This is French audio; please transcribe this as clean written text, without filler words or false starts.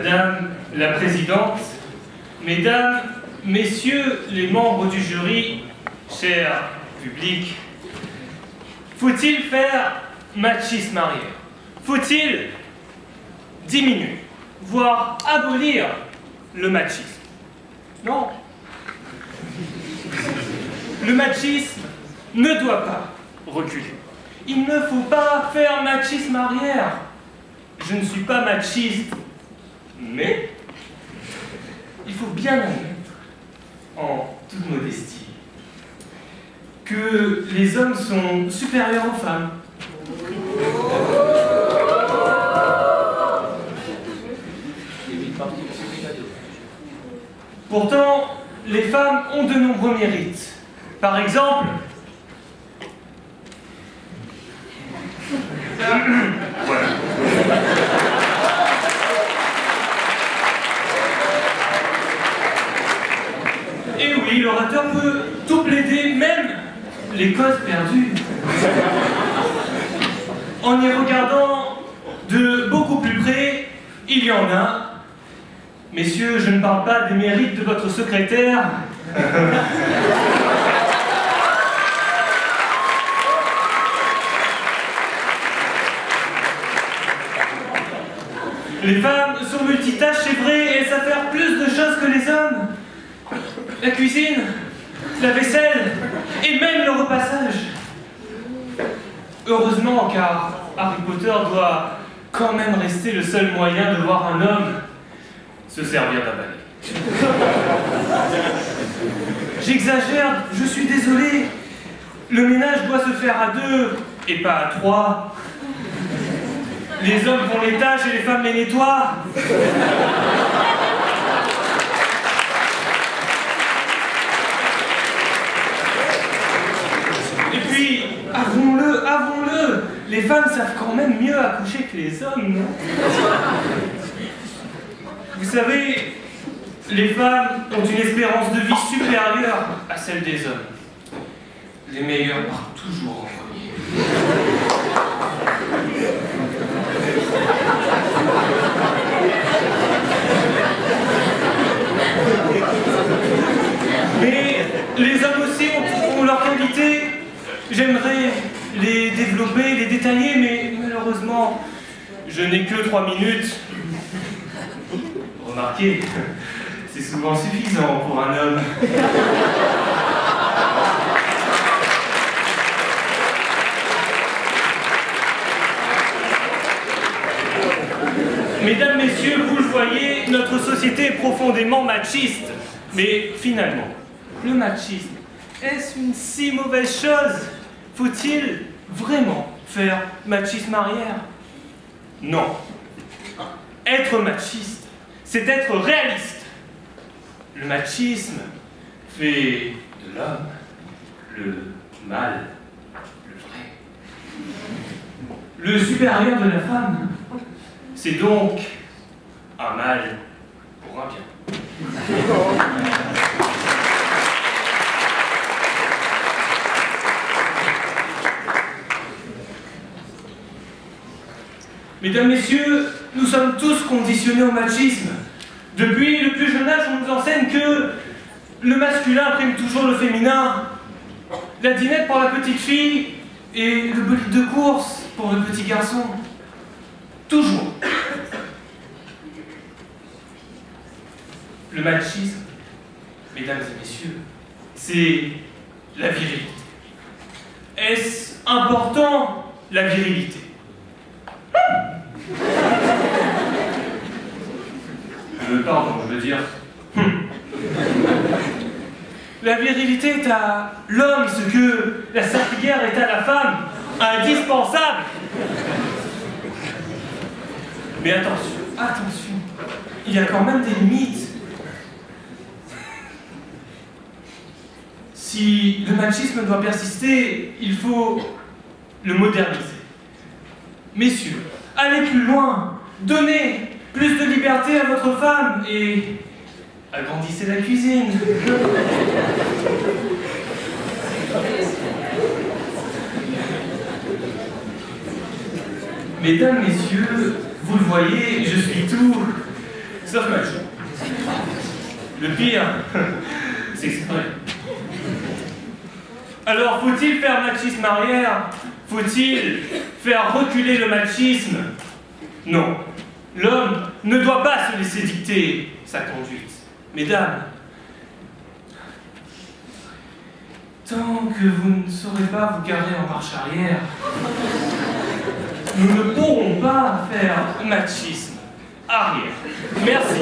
Madame la Présidente, Mesdames, Messieurs les membres du jury, cher public, faut-il faire machisme arrière? Faut-il diminuer, voire abolir le machisme? Non. Le machisme ne doit pas reculer. Il ne faut pas faire machisme arrière. Je ne suis pas machiste, mais il faut bien admettre, en toute modestie, que les hommes sont supérieurs aux femmes. Pourtant, les femmes ont de nombreux mérites. Par exemple, voilà. Et oui, l'orateur peut tout plaider, même les causes perdues. En y regardant de beaucoup plus près, il y en a. Messieurs, je ne parle pas des mérites de votre secrétaire. Les femmes sont multitâches, c'est vrai, et elles savent faire plus de choses que les hommes. La cuisine, la vaisselle, et même le repassage. Heureusement, car Harry Potter doit quand même rester le seul moyen de voir un homme se servir d'un balai. J'exagère, je suis désolé. Le ménage doit se faire à 2 et pas à 3. Les hommes font les tâches et les femmes les nettoient. Et puis, avouons-le, les femmes savent quand même mieux accoucher que les hommes, non? Vous savez, les femmes ont une espérance de vie supérieure à celle des hommes. Les meilleurs partent toujours en premier. Mais les hommes aussi ont leurs qualités. J'aimerais les développer, les détailler, mais malheureusement, je n'ai que 3 minutes. Remarquez, c'est souvent suffisant pour un homme. Mesdames, Messieurs, vous le voyez, notre société est profondément machiste. Mais finalement, le machisme, est-ce une si mauvaise chose? Faut-il vraiment faire machisme arrière? Non. Être machiste, c'est être réaliste. Le machisme fait de l'homme le mal, le vrai. Le supérieur de la femme, c'est donc un mal pour un bien. Mesdames, Messieurs, nous sommes tous conditionnés au machisme. Depuis le plus jeune âge, on nous enseigne que le masculin prime toujours le féminin. La dinette pour la petite fille et le bolide de course pour le petit garçon. Toujours. Le machisme, mesdames et messieurs, c'est la virilité. Est-ce important, la virilité? Pardon, je veux dire... La virilité est à l'homme ce que la serpillière est à la femme, indispensable. Mais attention, attention, il y a quand même des limites. Si le machisme doit persister, il faut le moderniser. Messieurs, allez plus loin, donnez plus de liberté à votre femme et agrandissez la cuisine. Mesdames, Messieurs, vous le voyez, je suis tout sauf magie. Le pire, c'est exprès. Alors, faut-il faire machisme arrière? Faut-il faire reculer le machisme? Non. L'homme ne doit pas se laisser dicter sa conduite. Mesdames, tant que vous ne saurez pas vous garer en marche arrière, nous ne pourrons pas faire machisme arrière. Merci.